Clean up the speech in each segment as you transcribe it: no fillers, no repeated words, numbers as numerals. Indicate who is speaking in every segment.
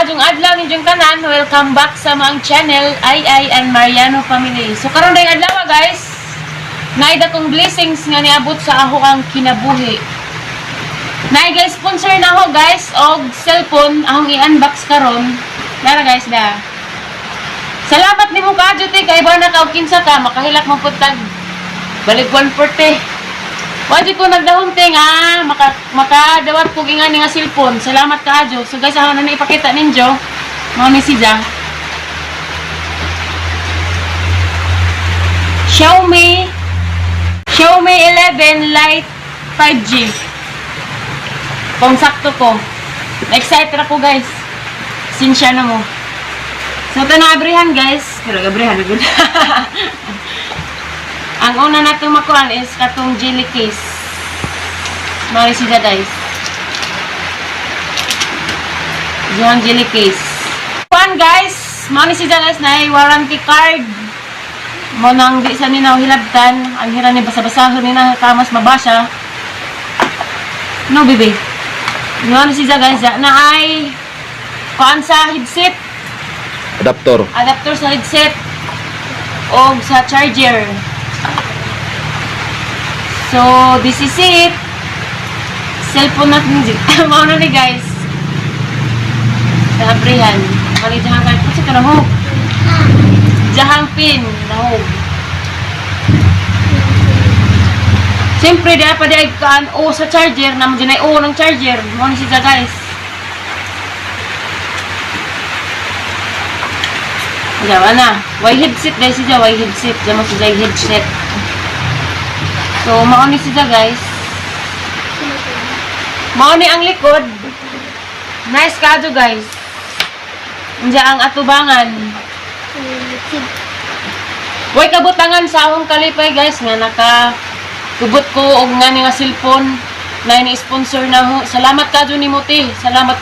Speaker 1: Maadong adlaw ninyong tanan, welcome back sa mga channel Ai and Mariano Family. So karon day adlaw guys, naida kong blessings nga niabot sa ako ang kinabuhi. Naay guys, sponsor na ako guys og cellphone akong i-unbox karon. Dara guys da. Salamat nimo kadyo te kay ba nakaw kinsa ka makahilak mo pud tag balik 140. Wadi ko nagdahom te nga makadawat ko ingani nga cellphone. Salamat kaadyo. So guys, ako na ipakita ninyo. Mao ni si Ja. Xiaomi 11 Lite 5G. Kung sakto ko. Na-excited ako guys. Sinsya na mo. So ito na abrihan guys. Pero abrihan na good. Ang una na itong makuhaan is katong jelly case. Mari siya guys. Diyan jelly case. Kuhaan guys. Mari siya guys na warranty card. Mo nang di sa ninaw hilabtan. Ang hira ni basa-basahon ni na kamas mabasa. No baby. Mari siya guys. Na ay kuhaan sa headset.
Speaker 2: Adapter
Speaker 1: Sa headset. O sa charger. So, this is it. Cellphone natin. Mauna ni guys. Sabrihan. Mali jahang kahit po siya kanahog. Jahang pin. Nahog. Siyempre, di pa di ay kaan O sa charger. Naman dyan ay O ng charger. Mauna siya guys. Jawa na. Why headset guys siya. Why headset. Diyan mo siya headset. So, mauni siya guys. Mauni ang likod. Nice kado guys. Diyan ang atubangan. Way kabutangan sa akong kalipay guys. Nga nakatubot ko og nga nga cellphone na ini-sponsor na ho. Salamat kado ni Muti. Salamat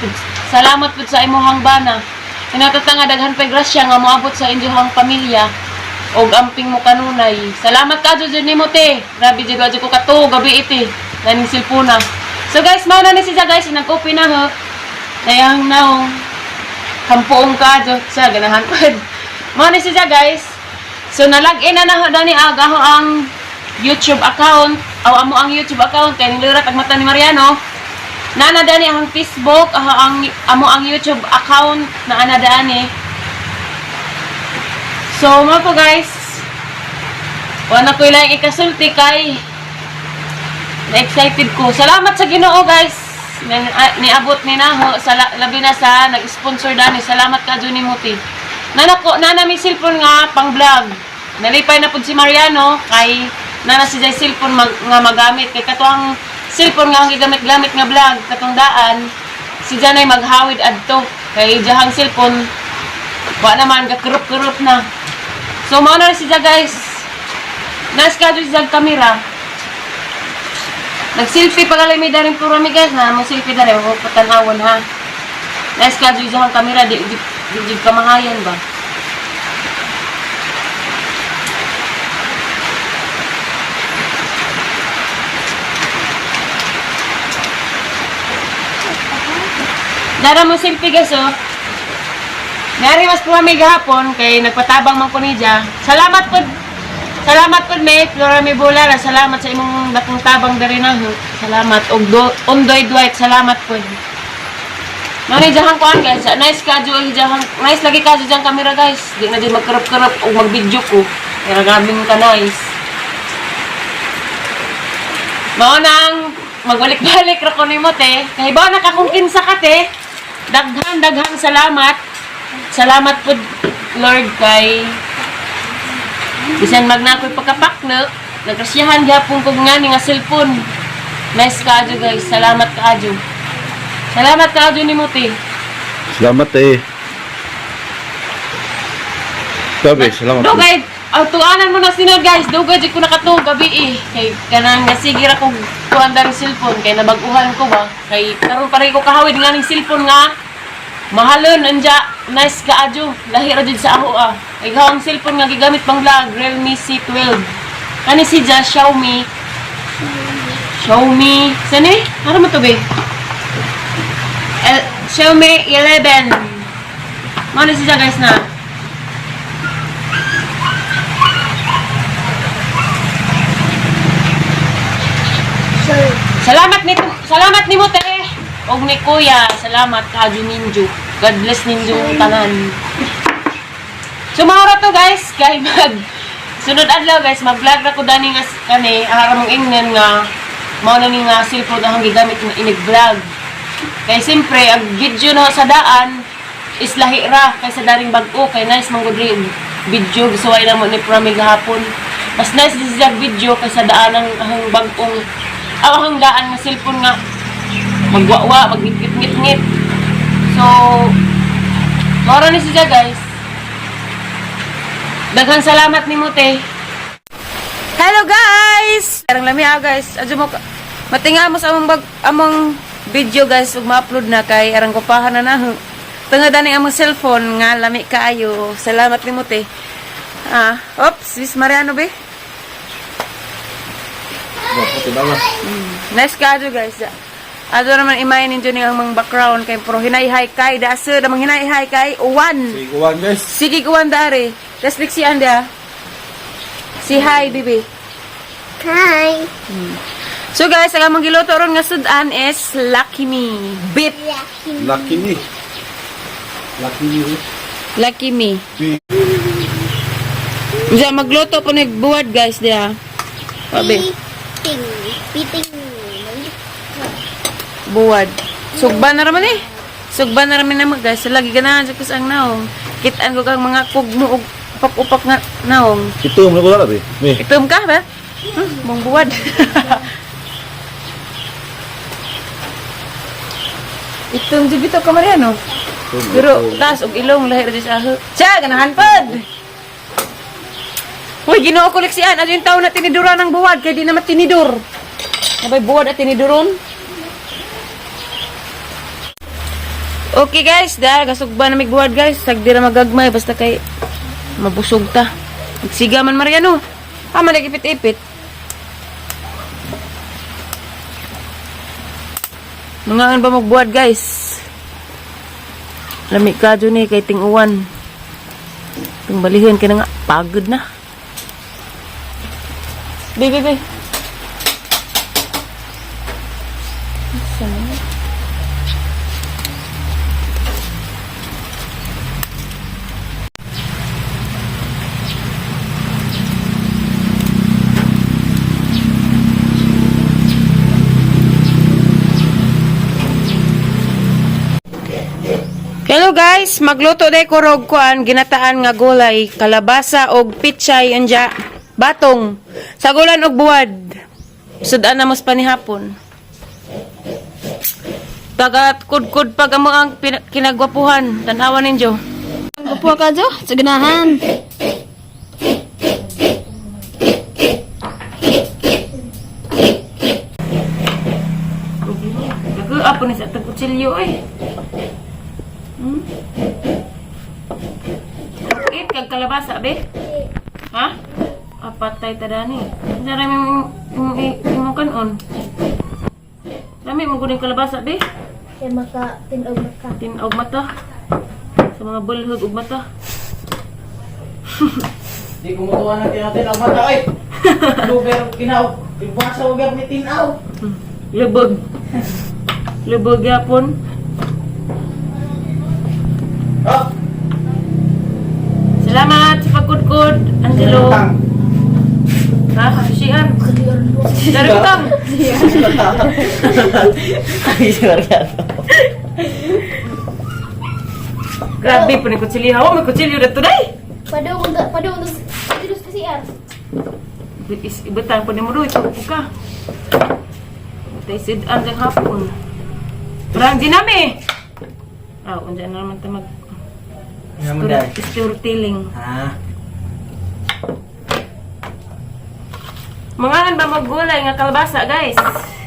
Speaker 1: po sa imuhang bana. Inatatanga daghan pay grasya nga moabot sa inyong pamilya. Og amping mo kanunay. Salamat ka dyan ni mo te. Grabe dyan ko kato. Gabi iti. Naning silpuna. So guys, mauna ni siya guys. Nag-open na ho. Nayang naong. Kampuong ka dyan. Siya, ganahan ko. Mauna ni siya guys. So nalag-in na ho ni aga ho ang YouTube account. O amo ang YouTube account. Kaya nilurat ang mata ni Mariano. Naanadaan ang Facebook. Amo ang YouTube account. Naanadaan So, mga po guys, wala ko ilang ikasulti kay na-excited ko. Salamat sa Ginoo guys. Niabot ni Naho, labi na sa nag-sponsor dani. Salamat ka dyan ni Muti. Nana may cellphone nga pang vlog. Nalipay na po si Mariano kay nana si Jay cellphone nga magamit. Kay katuang cellphone nga ang gigamit-gamit nga vlog. Katong daan, si Janay maghawid adto. Kay jahang cellphone, wala naman, kakurup-kurup na. So, mauna na siya guys. Na-schedule siya kamera. Nag-selfie pagalimi na rin puro mi guys. Mag-selfie na rin. Huwag patanawon ha. Na-schedule siya kamera. Di kamahayan ba? Dara mo selfie guys oh. Nari mas po kami gahapon kay nagpatabang man ko ni Ja. Salamat po me Flora Mibulala. Salamat sa imong dakong tabang diri na. Salamat og Ondoy Dwight. Salamat po. Nani jahang kuan guys. Nice kadyo jahang. Nice lagi kadyo jang camera guys. Di na di magkarap-karap og mag-video ko. Pero gabing ka nice. Mao nang magbalik-balik ra ko nimo te. Kay ba nakakungkinsa ka te. Daghan salamat. Salamat po, Lord, kay bisan magnakoy pagkapakno, nagrasyahan gapon ko nga ni nga cellphone. Nice kaadyo guys. Salamat kaadyo. Salamat kaadyo ni Muti.
Speaker 2: Salamat Gabi, salamat.
Speaker 1: Dugay, tuanan mo na sinod guys. Dugay di ko nakato gabi Kay kanang nasigir ako kuan dari cellphone kay nabaguhan ko ba. Kay karon pare ko kahawid nga ning cellphone nga mahalon anja. Nice kaadyo. Lahi ra jud sa ako Ikaw ang cellphone nga gigamit pang vlog, Realme C12. Kani si Ja Xiaomi. Sani? Ano mo to be? Xiaomi 11 Mao ni siya guys na. Salamat ni mo te. Og ni kuya, salamat kadyo ninyo. God bless ninyo tanan. So maura to guys, kay sunod adlaw guys, mag-vlog ra ko dani nga kani aramong ingnen nga mao na ni nga cellphone ang gigamit nga inig-vlog. Kay siyempre ang video na sa daan is lahi ra kay sa daring bag-o kay nice man gud rin video gusuway na mo ni Pramil gahapon. Mas nice din siya video kay sa daan ang bag-ong ang daan nga cellphone nga magwawa, magngit-ngit. So maura ni siya guys. Daghang salamat ni Mute. Hello guys! Karang lami guys. Adyo mo matinga mo sa among video guys ug ma-upload na kay arang kopahan na tungod ani among cellphone nga lami kaayo. Salamat ni Mute. Oops, Miss Mariano be. Nice kadyo guys. Ado naman imayin ninyo ni ang mga background kay pro hinay-hay kay dasa damang hinay-hay kay uwan.
Speaker 2: Sige, uwan guys.
Speaker 1: Sige uwan dari. Respect si Anda. Si hi, baby.
Speaker 3: Hi.
Speaker 1: So guys, ang among giluto ron nga sudan is Lucky Me. Beef.
Speaker 2: Lucky me. Lucky me.
Speaker 1: Lucky Me. Diya, magluto po nagbuwad guys diya. Pabi.
Speaker 3: Piting.
Speaker 1: Buwad. Sugban na raman eh. Sugban na raman naman guys. Lagi ganahan sa kusang naong. Kitaan ko kang mga kugmo ug upak-upak nga naong.
Speaker 2: Ito mo na ko lang eh. Me.
Speaker 1: Itom ka ba? Mong buwad. Itom di bitaw ka Mariano. Pero tas og ilong lahir di sa aho. Siya ganahan pod. Hoy Ginoo koleksian ano yung taon na tiniduran ng buwad kay di na matinidur. Abay buwad at tiniduron. Okay guys, dahil kasugba na may buwad guys, sagdi na magagmay basta kay mabusog ta. Magsiga man Mariano. Man nagipit-ipit. Mga ba magbuwad guys? Lami ka dyan eh, kay ting-uwan. Tingbalihin ka na nga, pagod na. Be. Hello guys, magluto day ko rog kuan ginataan nga gulay, kalabasa og pichay anja batong sagulan og buwad. Sudan na mos panihapon. Tagat kudkud pag amo ang kinagwapuhan, tanawan ninyo.
Speaker 3: Gwapo ka jo, sa ganahan.
Speaker 1: Dago apo ni sa tagkutsilyo ay. Bakit kag kalabasa be? Ha? Apatay tadani. Sara mo kanon. Dami mo guning kalabasa be?
Speaker 3: Kaya maka tinog maka.
Speaker 1: Tinog mata. Sa mga bulhog ug mata.
Speaker 4: Di kumutuwa na natin ang mata ay. Lugar kinaw. Ibasa lugar ni tinaw.
Speaker 1: Lubog. Lubog yapon.
Speaker 4: Oh,
Speaker 1: Salamat sa pagkudkod, Angelo. Ha? Siar. Dari utang.
Speaker 4: ay sorry.
Speaker 1: Grabe po ni kutsilyo. Hawa may kutsilyo na today.
Speaker 3: Pado untuk terus kasihan.
Speaker 1: Ibutang po ni mo doon. Ito ka. Tay sidan ang hapon. Parang dinami. Undiyan na naman ito mag... storytelling. Mangahan ba maggulay nga kalabasa, guys?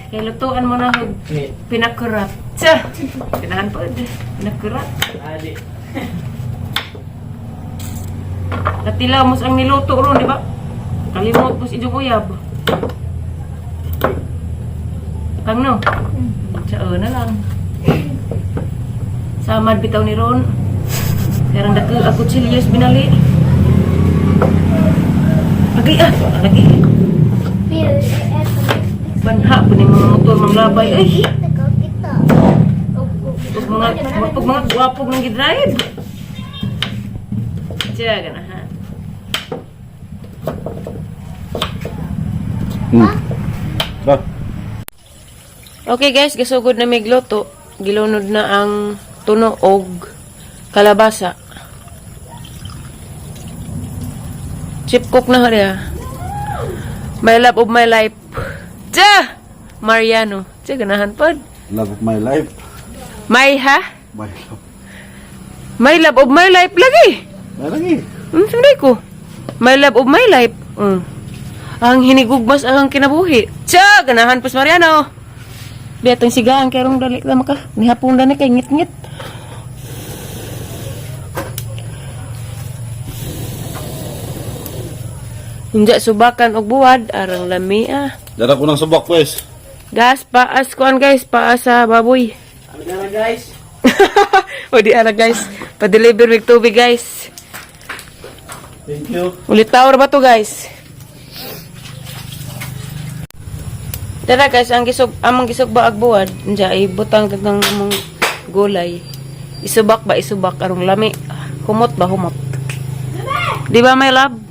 Speaker 1: Kaya lutuan mo na pinakurat. Tsa! Pinahan po. Pinakurat.
Speaker 4: Adi.
Speaker 1: Natilaw mo ang niluto ron, di ba? Kalimot po si Jung Uyab. Kang no? Tsa, na lang. Samad bitaw ni Ron. Karang dako ako chilyos binali. Lagi lagi.
Speaker 3: Pero,
Speaker 1: Banha po ni mga motor ng labay. Ay,
Speaker 3: kita.
Speaker 1: pag mga guwapog ng gidrive. Diya, ganahan.
Speaker 2: Ba?
Speaker 1: Okay guys, gasugod na may gluto. Gilunod na ang tuno og kalabasa. Chip cook na hariya. My love of my life. Diya! Mariano. Diya, ganahan pod.
Speaker 2: Love of my life.
Speaker 1: My ha?
Speaker 2: My love.
Speaker 1: My love of my life lagi.
Speaker 2: May lagi.
Speaker 1: Sunday ko. My love of my life. Ang hinigugmas ang kinabuhi. Tiya, ganahan pas Mariano. Biatong sigaan kay rong dali ka maka. Ni hapon dani kay ngit-ngit. Hinja subakan og buwad arang lami ah.
Speaker 2: Dara ko ng subak, guys.
Speaker 1: Gas paas kuan guys, paas sa baboy.
Speaker 4: Ano na guys?
Speaker 1: O di ara guys, pa-deliver with tubig guys.
Speaker 2: Thank you.
Speaker 1: Ulit tower ba to guys? Dara guys, amang gisog ba agbuwad, nja ay butang ng among gulay. Isubak ba isubak arong lami. Humot ba humot? Di ba my love?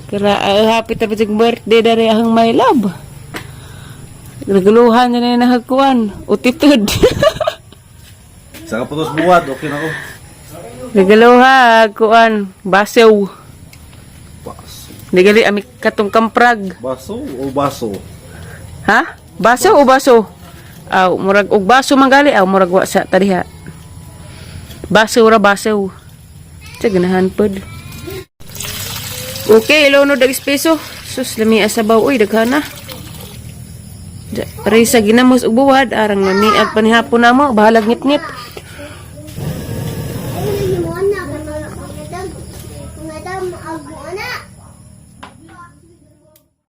Speaker 1: Kira happy tapos yung birthday dari ang my love. Naguluhan na na nakakuan. Utitod.
Speaker 2: Sa kaputos buwad, okay na ko.
Speaker 1: Nagaluha, kuan, basew.
Speaker 2: Baso.
Speaker 1: Nagali ami katong kamprag.
Speaker 2: Baso o baso?
Speaker 1: Ha? Baso o baso? Aw, murag og baso manggali aw murag wa sa tadiha. Baso ra baso. Sa ganahan pod. Okay, ilunod dag espeso. Sus lami asabaw uy daghana. Pare sa ginamos og buwad arang lami ag panihapon namo bahalag ngit-ngit.
Speaker 3: Ay, mo na. Kung madam, mag-ano.